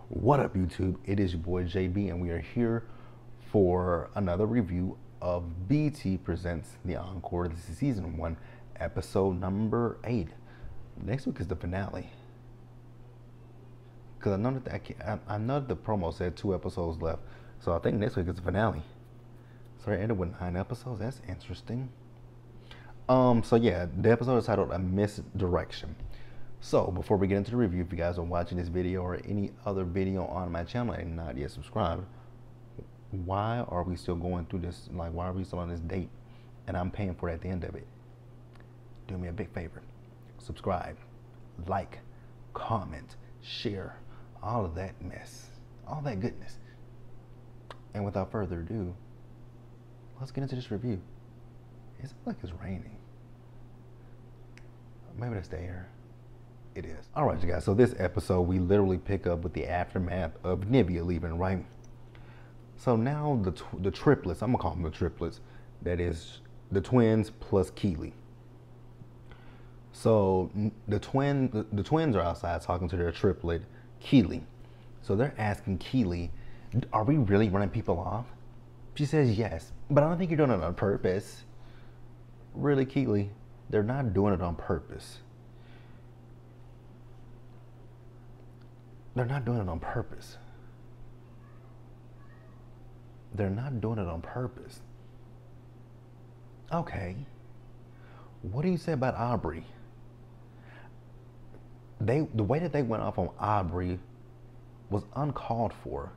What up, YouTube? It is your boy JB, and we are here for another review of BET Presents The Encore. This is season 1, episode number 8. Next week is the finale. Because I know that the promo said 2 episodes left, so I think next week is the finale. So it ended with 9 episodes. That's interesting. So yeah, the episode is titled A Misdirection. So before we get into the review, if you guys are watching this video or any other video on my channel and not yet subscribed, why are we still going through this? Like, why are we still on this date and I'm paying for it at the end of it? Do me a big favor. Subscribe, like, comment, share, all of that mess, all that goodness. And without further ado, let's get into this review. It's like it's raining. Maybe that's the air. It is. All right, you guys. So this episode, we literally pick up with the aftermath of Nivea leaving, right? So now the triplets, I'm gonna call them the triplets. That is the twins plus Keely. So the twins are outside talking to their triplet, Keely. So they're asking Keely, "Are we really running people off?" She says yes, but I don't think you're doing it on purpose. Really, Keely? They're not doing it on purpose. They're not doing it on purpose. They're not doing it on purpose. Okay. What do you say about Aubrey? The way that they went off on Aubrey was uncalled for.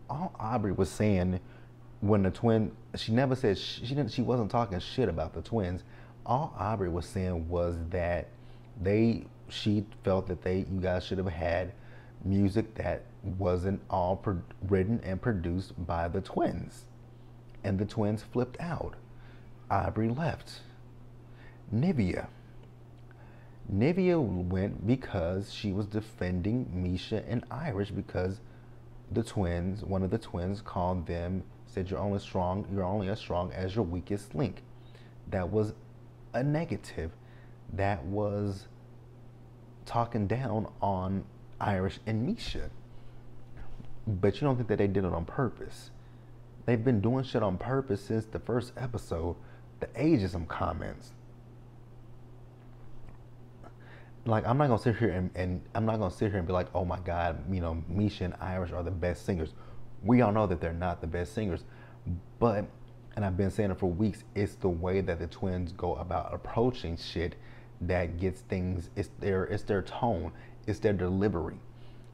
All Aubrey was saying when the twin, she never said, she wasn't talking shit about the twins. All Aubrey was saying was that she felt that you guys should have had music that wasn't all written and produced by the twins. And the twins flipped out. Aubrey left. Nivea went because she was defending Misha and Irish because the twins, one of the twins called them, said you're only as strong as your weakest link. That was a negative. That was talking down on Irish and Misha. But you don't think that they did it on purpose. They've been doing shit on purpose since the first episode. The ageism comments. Like, I'm not gonna sit here and I'm not gonna sit here and be like, oh my God, you know, Misha and Irish are the best singers. We all know that they're not the best singers. But, and I've been saying it for weeks, it's the way that the twins go about approaching shit that gets things, it's their tone, it's their delivery.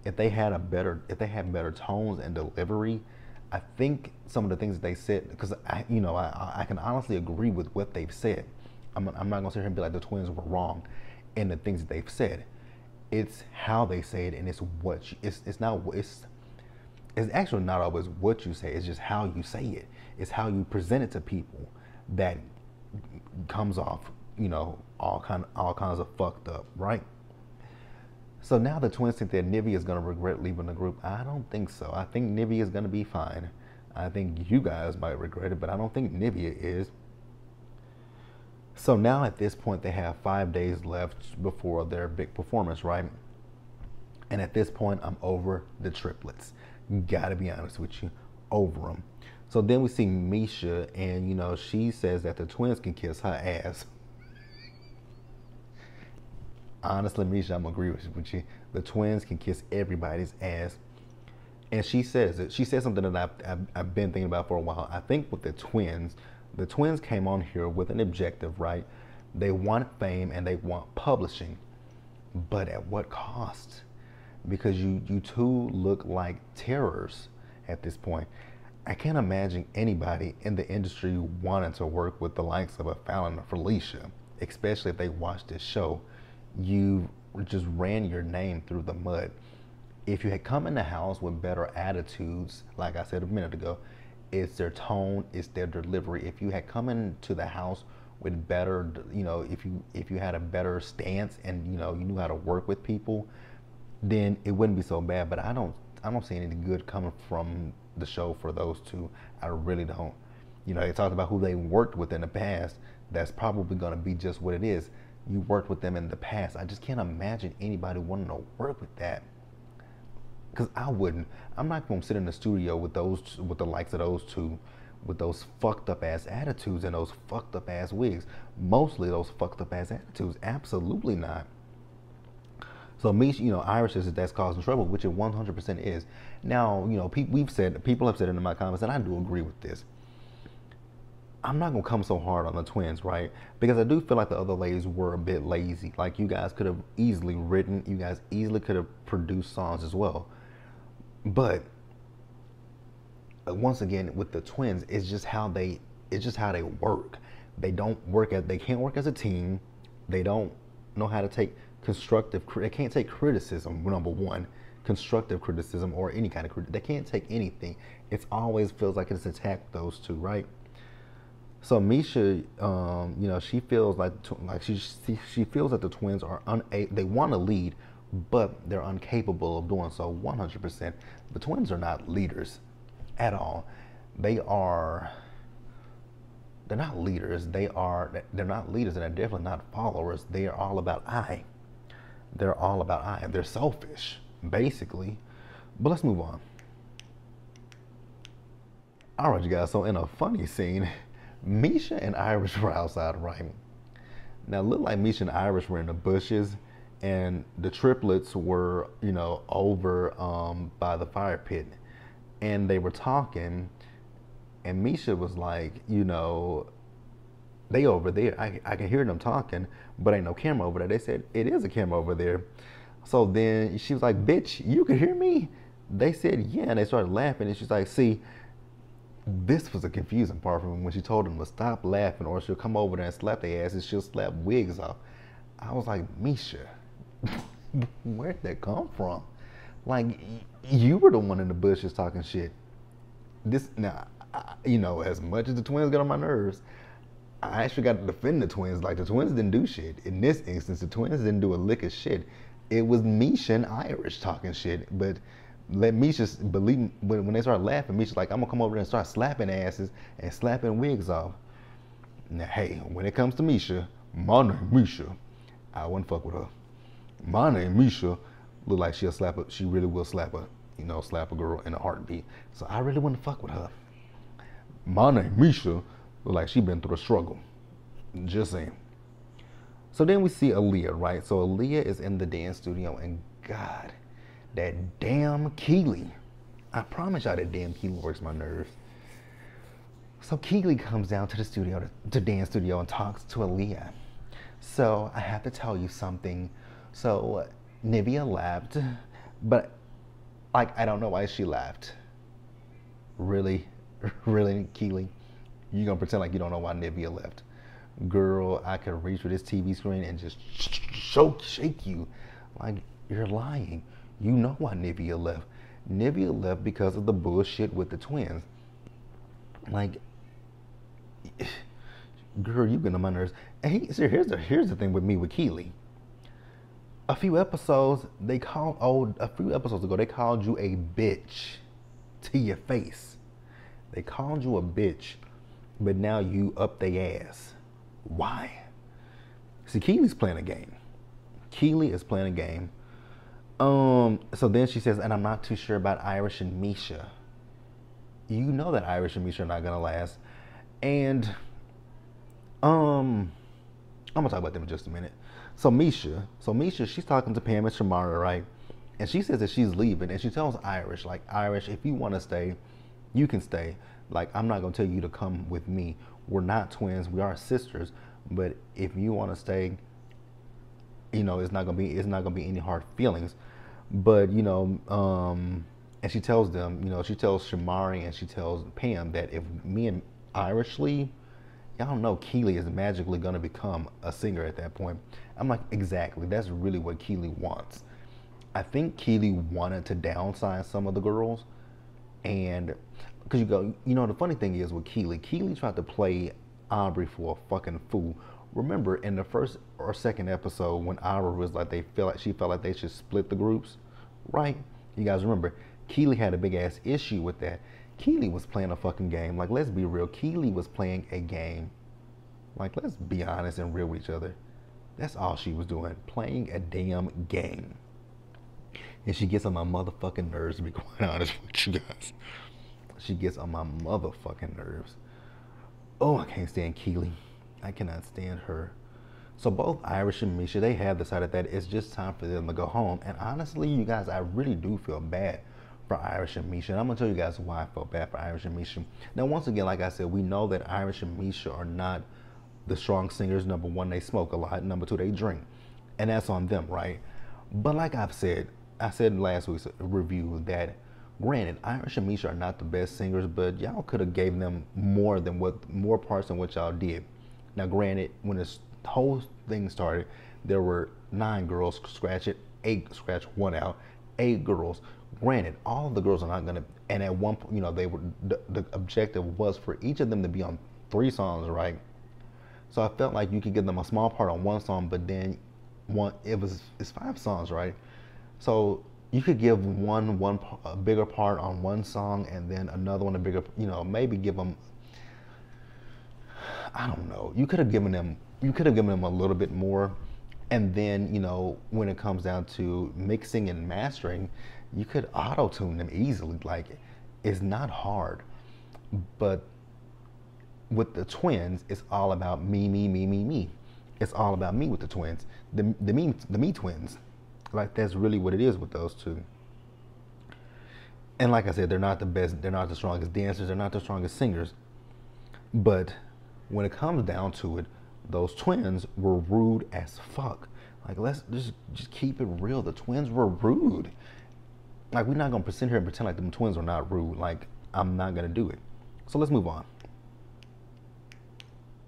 If they had better tones and delivery, I think some of the things that they said, because I can honestly agree with what they've said. I'm not gonna sit here and be like the twins were wrong in the things that they've said. It's how they say it, and it's actually not always what you say. It's just how you say it. It's how you present it to people that comes off, you know, all kinds of fucked up, right? So now the twins think that Nivea is going to regret leaving the group. I don't think so. I think Nivea is going to be fine. I think you guys might regret it, but I don't think Nivea is. So now at this point, they have 5 days left before their big performance, right? And at this point, I'm over the triplets. Gotta be honest with you, over them. So then we see Misha, and you know, she says that the twins can kiss her ass. Honestly, Misha, I'm gonna agree with you. The twins can kiss everybody's ass. And she says it. She says something that I've been thinking about for a while. I think with the twins came on here with an objective, right? They want fame and they want publishing, but at what cost? Because you two look like terrors at this point. I can't imagine anybody in the industry wanting to work with the likes of a Fallon or Felicia, especially if they watch this show. You just ran your name through the mud. If you had come in the house with better attitudes, like I said a minute ago, it's their tone, it's their delivery. If you had come into the house with better, you know, if you had a better stance and you know you knew how to work with people, then it wouldn't be so bad. But I don't see any good coming from the show for those two. I really don't. You know, they talked about who they worked with in the past. That's probably going to be just what it is. You worked with them in the past. I just can't imagine anybody wanting to work with that. Cause I wouldn't. I'm not gonna sit in the studio with with the likes of those two, with those fucked up ass attitudes and those fucked up ass wigs. Mostly those fucked up ass attitudes. Absolutely not. So Misha, Irish says that that's causing trouble, which it 100% is. Now, people have said in my comments, and I do agree with this. I'm not gonna come so hard on the twins, right? Because I do feel like the other ladies were a bit lazy. Like you guys could have easily written, you guys easily could have produced songs as well. But once again, with the twins, it's just how they work. They can't work as a team. They don't know how to take they can't take criticism, number one, constructive criticism or any kind of criticism. They can't take anything. It always feels like it's attacked those two, right? So Misha, she feels like she feels that the twins are they want to lead, but they're incapable of doing so 100%. The twins are not leaders at all. They're not leaders. They're not leaders, and they're definitely not followers. They are all about I. They're all about I. They're selfish, basically. But let's move on. All right, you guys. So in a funny scene, Misha and Irish were outside, right? Now, it looked like Misha and Irish were in the bushes, and the triplets were, over by the fire pit, and they were talking, and Misha was like, they over there. I can hear them talking, but ain't no camera over there. They said, it is a camera over there. So then she was like, bitch, you can hear me? They said, yeah, and they started laughing, and she's like, see, this was a confusing part for me when she told them to stop laughing or she'll come over there and slap their asses, she'll slap wigs off. I was like, Misha, where'd that come from? Like, you were the one in the bushes talking shit. As much as the twins got on my nerves, I actually got to defend the twins. Like, the twins didn't do shit. In this instance, the twins didn't do a lick of shit. It was Misha and Irish talking shit, but let Misha believe when they started laughing. Misha's like, I'm gonna come over there and start slapping asses and slapping wigs off. Now, hey, when it comes to Misha, my name Misha, I wouldn't fuck with her. My name Misha, look like she really will slap a girl in a heartbeat. So I really wouldn't fuck with her. My name Misha, look like she been through a struggle. Just saying. So then we see Aaliyah, right? So Aaliyah is in the dance studio, and God, that damn Keely. I promise y'all that damn Keely works my nerves. So Keely comes down to the studio, to dance studio, and talks to Aaliyah. So I have to tell you something. So Nivea left, but I don't know why she left. Really, really, Keely? You gonna pretend like you don't know why Nivea left? Girl, I could reach for this TV screen and just shake you. Like, you're lying. You know why Nivea left. Nivea left because of the bullshit with the twins. Like, girl, you've been on my nerves. And here's the thing with me with Keely. A few episodes ago, they called you a bitch to your face. They called you a bitch, but now you up their ass. Why? See, Keely's playing a game. Keely is playing a game. So then she says, and I'm not too sure about Irish and Misha. You know that Irish and Misha are not gonna last. And I'm gonna talk about them in just a minute. So Misha, she's talking to Pam and Shamara, right? And she says that she's leaving, and she tells Irish, like, Irish, if you want to stay, you can stay. Like, I'm not gonna tell you to come with me. We're not twins, we are sisters. But if you want to stay, it's not gonna be any hard feelings. But and she tells them, she tells Shamari and she tells Pam that if me and Irish leave, y'all know Keely is magically gonna become a singer at that point. I'm like, exactly. That's really what Keely wants. I think Keely wanted to downsize some of the girls, and because the funny thing is with Keely tried to play Aubrey for a fucking fool. Remember in the first or second episode when Aubrey was like, she felt like they should split the groups, right? You guys remember? Keely had a big ass issue with that. Keely was playing a fucking game. Like, let's be real. Keely was playing a game. Like, let's be honest and real with each other. That's all she was doing, playing a damn game. And she gets on my motherfucking nerves, to be quite honest with you guys. She gets on my motherfucking nerves. Oh, I can't stand Keely. I cannot stand her. So both Irish and Misha, they have decided that it's just time for them to go home. And honestly, you guys, I really do feel bad for Irish and Misha. And I'm gonna tell you guys why I feel bad for Irish and Misha. Now, once again, like I said, we know that Irish and Misha are not the strong singers. Number one, they smoke a lot. Number two, they drink. And that's on them, right? But like I said in last week's review that granted, Irish and Misha are not the best singers, but y'all could have gave them more parts than what y'all did. Now, granted, when this whole thing started, there were 9 girls scratch it, 8 scratch 1 out, 8 girls. Granted, all of the girls are not gonna. And at one point, they were the objective was for each of them to be on 3 songs, right? So I felt like you could give them a small part on 1 song, but then it's 5 songs, right? So you could give a bigger part on 1 song, and then another one a bigger, maybe give them. I don't know. You could have given them a little bit more, and then when it comes down to mixing and mastering, you could auto tune them easily. Like, it's not hard, but with the twins, it's all about me, me, me, me, me. It's all about me with the twins, the me twins. Like, that's really what it is with those two. And like I said, they're not the best, they're not the strongest dancers, they're not the strongest singers. But when it comes down to it, those twins were rude as fuck. Like, let's just keep it real. The twins were rude. Like, we're not gonna sit here and pretend like them twins are not rude. Like, I'm not gonna do it. So let's move on.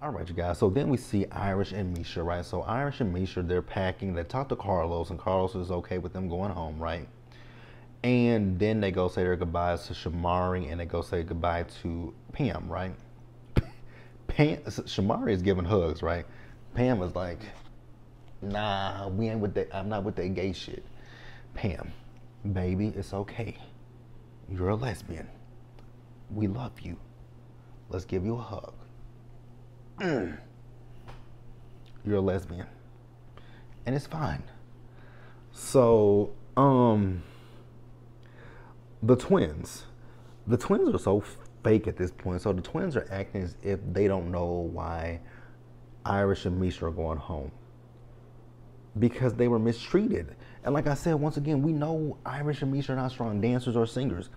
All right, you guys. So then we see Irish and Misha, right? So Irish and Misha, they're packing. They talk to Carlos, and Carlos is okay with them going home, right? And then they go say their goodbyes to Shamari, and they go say goodbye to Pam, right? Shamari is giving hugs, right? Pam is like, nah, we ain't with that. I'm not with that gay shit. Pam, baby, it's okay. You're a lesbian. We love you. Let's give you a hug. You're a lesbian. And it's fine. So, the twins are so fake at this point. So the twins are acting as if they don't know why Irish and Misha are going home, because they were mistreated. And like I said, once again, we know Irish and Misha are not strong dancers or singers,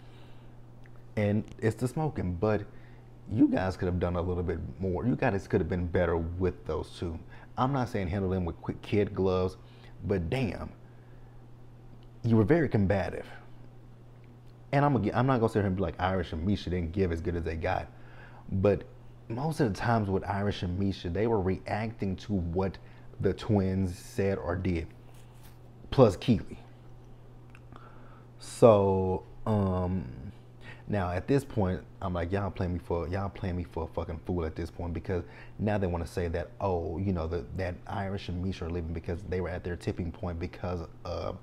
and it's the smoking. But you guys could have done a little bit more. You guys could have been better with those two. I'm not saying handle them with quick kid gloves, but damn, you were very combative. And I'm not gonna sit here and be like Irish and Misha didn't give as good as they got, but most of the times with Irish and Misha, they were reacting to what the twins said or did, plus Keely. So now at this point, I'm like, y'all playing me for a fucking fool at this point, because now they want to say that, oh, that Irish and Misha are leaving because they were at their tipping point because of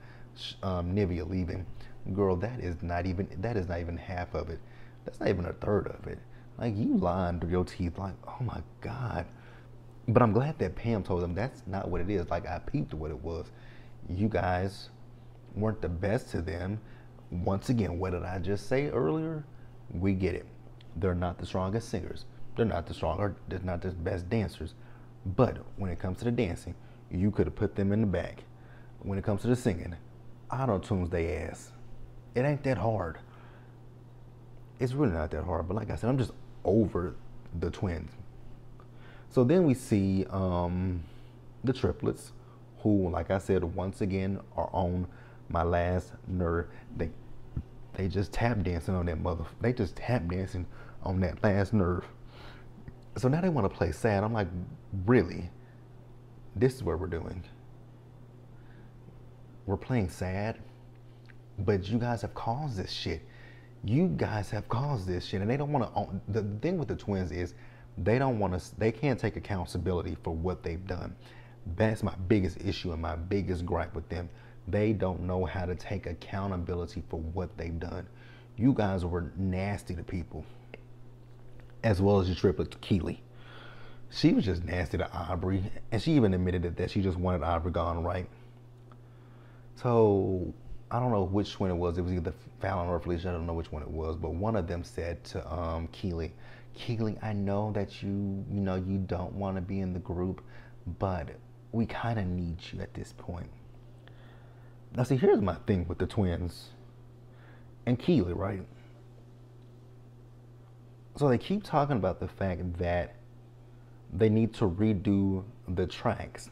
Nivea leaving. Girl, that is not even half of it. That's not even a third of it. Like, you lying through your teeth. Like, oh my God. But I'm glad that Pam told them that's not what it is. Like, I peeped what it was. You guys weren't the best to them. Once again, what did I just say earlier? We get it. They're not the strongest singers. They're not the best dancers. But when it comes to the dancing, you could have put them in the back. When it comes to the singing, auto-tunes they ass. It ain't that hard. It's really not that hard. But like I said, I'm just over the twins. So then we see the triplets, who, like I said, once again are on my last nerve. They just tap dancing on that They just tap dancing on that last nerve. So now they want to play sad. I'm like, really? This is what we're doing. We're playing sad, but you guys have caused this shit. You guys have caused this shit, and they don't want to. The thing with the twins is they don't want to. They can't take accountability for what they've done. That's my biggest issue and my biggest gripe with them. They don't know how to take accountability for what they've done. You guys were nasty to people, as well as your triplet Keely. She was just nasty to Aubrey, and she even admitted that she just wanted Aubrey gone, right? So I don't know which one it was. It was either Fallon or Felicia. I don't know which one it was, but one of them said to Keely, Keely, I know that you know, you don't want to be in the group, but we kind of need you at this point. Now, see, here's my thing with the twins and Keely, right? So they keep talking about the fact that they need to redo the tracks.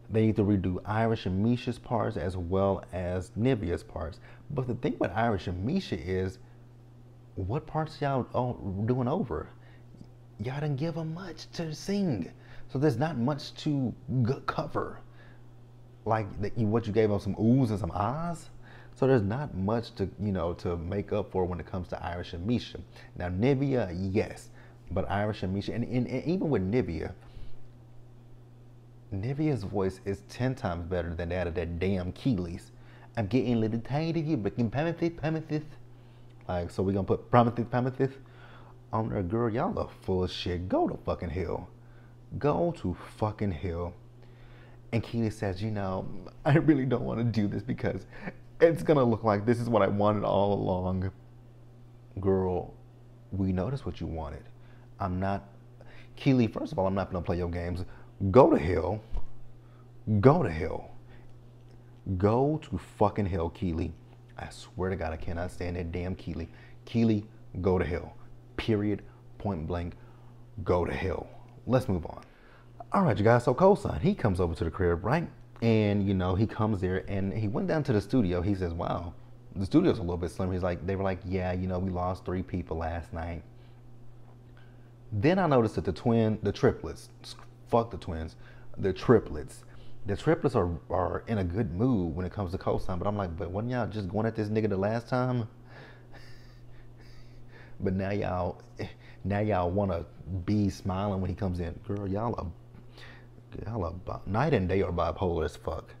They need to redo Irish and Misha's parts as well as Nivea's parts. But the thing with Irish and Misha is, what parts y'all doing over? Y'all didn't give them much to sing. So there's not much to cover. Like what you gave them, some oohs and some ahs. So there's not much to, you know, to make up for when it comes to Irish and Misha. Now Nivea, yes, but Irish and Misha, and even with Nivea's voice is 10 times better than that of that damn Keely's. I'm getting a little tired of you, breaking promises. Like, so we're gonna put promises on there. Girl, y'all are full of shit. Go to fucking hell. Go to fucking hell. And Keely says, you know, I really don't want to do this because it's gonna look like this is what I wanted all along. Girl, we noticed what you wanted. I'm not, Keely, first of all, I'm not gonna play your games. Go to hell. Go to hell. Go to fucking hell, Keely. I swear to God, I cannot stand that damn Keely. Keely, go to hell. Period. Point blank. Go to hell. Let's move on. All right, you guys. So Cosign, he comes over to the crib, right? And, you know, he comes there and he went down to the studio. He says, wow, the studio's a little bit slim. He's like, they were like, yeah, you know, we lost 3 people last night. Then I noticed that the triplets, fuck the twins, the triplets are in a good mood when it comes to Cosign. But I'm like, but wasn't y'all just going at this nigga the last time? But now y'all want to be smiling when he comes in. Girl, y'all are night and day are bipolar as fuck.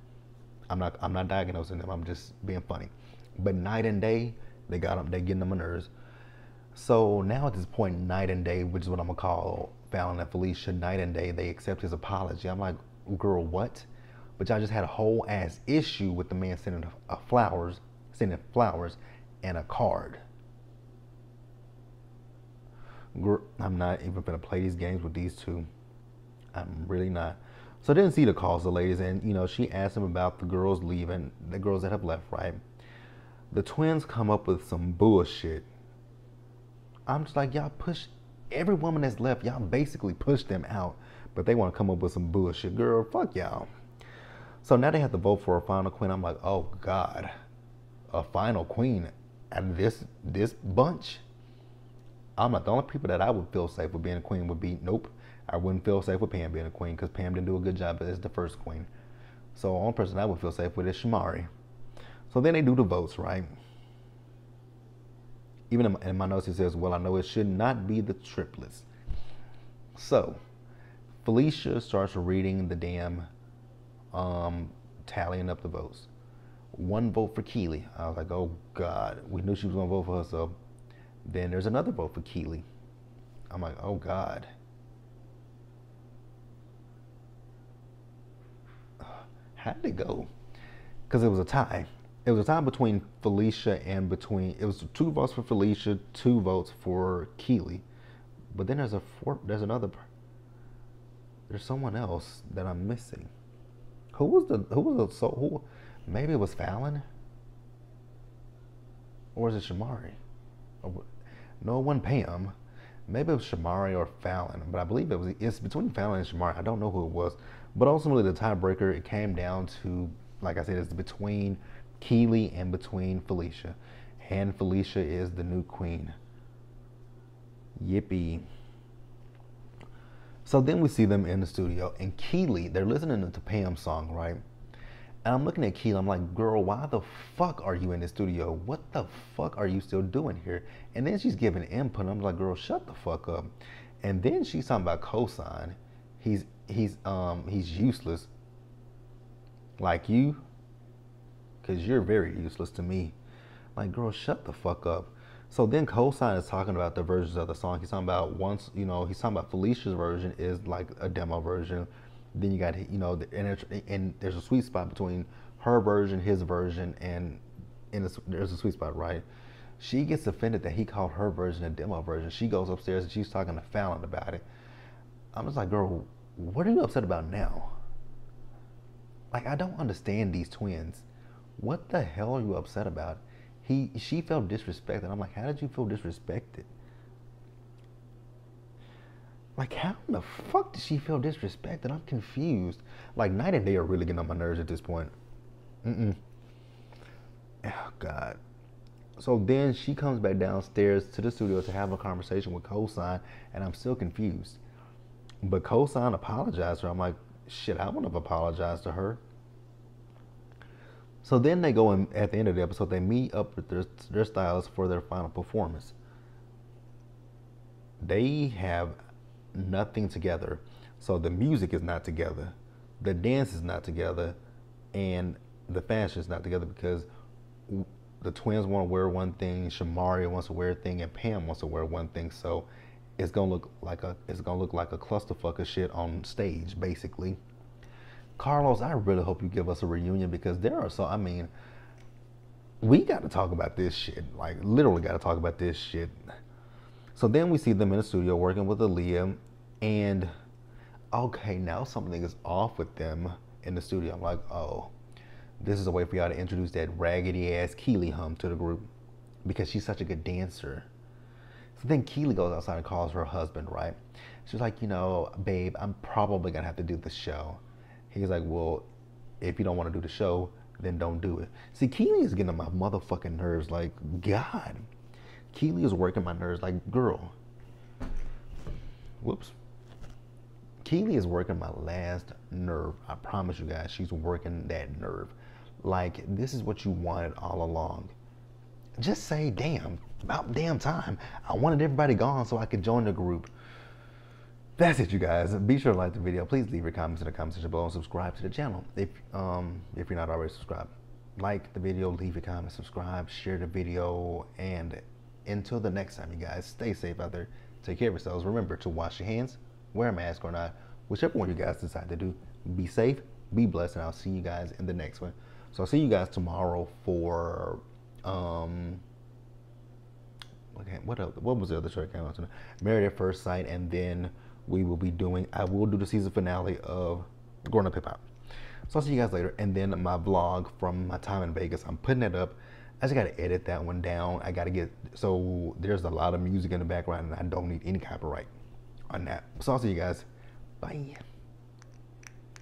I'm not diagnosing them. I'm just being funny. But night and day, they getting on my nerves. So now at this point, night and day, which is what I'm gonna call Fallon and Felicia, night and day, they accept his apology. I'm like, girl, what? But y'all just had a whole ass issue with the man sending flowers and a card. Girl, I'm not even gonna play these games with these two. I'm really not. So then Zeta calls the ladies and, you know, she asks them about the girls leaving, the girls that have left, right? The twins come up with some bullshit. I'm just like, y'all push every woman that's left, y'all basically push them out, but they want to come up with some bullshit. Girl, fuck y'all. So now they have to vote for a final queen. I'm like, oh God, a final queen out of this bunch? I'm like, the only people that I would feel safe with being a queen would be, nope, I wouldn't feel safe with Pam being a queen because Pam didn't do a good job as the first queen. So the only person I would feel safe with is Shamari. So then they do the votes, right? Even in my notes it says, well, I know it should not be the triplets. So Felicia starts reading the damn tallying up the votes. 1 vote for Keely. I was like, oh God, we knew she was gonna vote for herself. Then there's another vote for Keely. I'm like, oh God. How did it go? Because it was a tie. It was a tie between Felicia and it was 2 votes for Felicia, 2 votes for Keely. But then there's someone else that I'm missing. Maybe it was Fallon? Or is it Shamari? No, it wasn't Pam. Maybe it was Shamari or Fallon, but I believe it's between Fallon and Shamari. I don't know who it was. But ultimately the tiebreaker, it came down to, like I said, it's between Keely and between Felicia. And Felicia is the new queen. Yippee. So then we see them in the studio, and Keely, they're listening to Pam's song, right? And I'm looking at Keely, I'm like, girl, why the fuck are you in the studio? What the fuck are you still doing here? And then she's giving input, I'm like, girl, shut the fuck up. And then she's talking about Cosign. He's useless. Like you, because you're very useless to me. Like, girl, shut the fuck up. So then Cosign is talking about the versions of the song. He's talking about he's talking about Felicia's version is like a demo version. Then you got, and there's a sweet spot between her version, his version, and there's a sweet spot, right? She gets offended that he called her version a demo version. She goes upstairs and she's talking to Fallon about it. I'm just like, girl, what are you upset about now? Like, I don't understand these twins. What the hell are you upset about? She felt disrespected. I'm like, how did you feel disrespected? Like, how in the fuck did she feel disrespected? I'm confused. Like, Night and Day are really getting on my nerves at this point. Oh, God. So then she comes back downstairs to the studio to have a conversation with Cosign, and I'm still confused. But Cosign apologized to her. I'm like, shit, I wouldn't have apologized to her. So then they go and at the end of the episode, they meet up with their stylist for their final performance. They have nothing together. So the music is not together, the dance is not together, and the fashion is not together because the twins want to wear one thing, Shamaria wants to wear a thing, and Pam wants to wear one thing. So it's gonna look like a clusterfuck of shit on stage, basically. Carlos, I really hope you give us a reunion because we got to talk about this shit. Like, literally got to talk about this shit. So then we see them in the studio working with Aaliyah, and okay, now something is off with them in the studio. I'm like, oh, this is a way for y'all to introduce that raggedy ass Keely hum to the group because she's such a good dancer. So then Keely goes outside and calls her husband, right? She's like, babe, I'm probably gonna have to do the show. He's like, well, if you don't want to do the show, then don't do it. See, Keely is getting on my motherfucking nerves. Like, God. Keely is working my nerves. Like, girl. Whoops. Keely is working my last nerve. I promise you guys, she's working that nerve. Like, this is what you wanted all along. Just say, damn, about damn time. I wanted everybody gone so I could join the group. That's it, you guys. Be sure to like the video. Please leave your comments in the comment section below and subscribe to the channel if you're not already subscribed. Like the video, leave your comments, subscribe, share the video, and until the next time, you guys, stay safe out there. Take care of yourselves. Remember to wash your hands, wear a mask or not, whichever one you guys decide to do. Be safe, be blessed, and I'll see you guys in the next one. So I'll see you guys tomorrow for what was the other show I came out to? Married at First Sight, and then I will do the season finale of Growing Up Hip Hop. So I'll see you guys later. And then my vlog from my time in Vegas, I'm putting it up. I just gotta edit that one down. So there's a lot of music in the background and I don't need any copyright on that. So I'll see you guys. Bye.